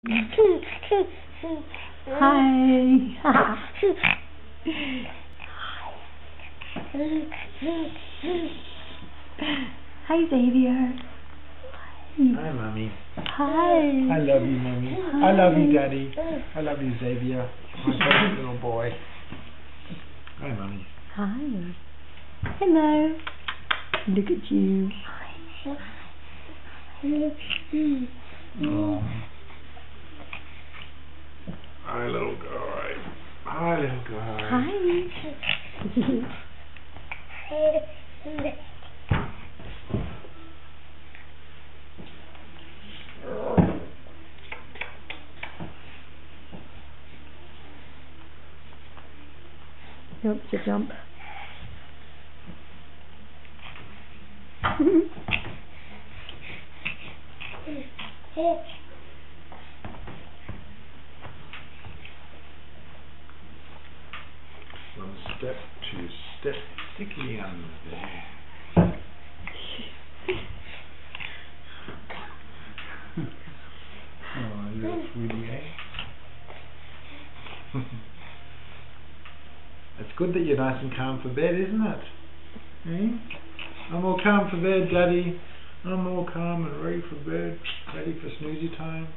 Hi. Hi, Xavier. Hi, Mommy. Hi. I love you, Mommy. Hi. I love you, Daddy. I love you, Xavier. My favorite little boy. Hi, Mommy. Hi. Hello. Look at you. Oh. Hi, little guy. Hi, little guy. Hi. He wants to jump. One step, two step, sticky under there. Oh, you little sweetie, eh? It's good that you're nice and calm for bed, isn't it? Eh? I'm all calm for bed, Daddy. I'm all calm and ready for bed, ready for snoozy time.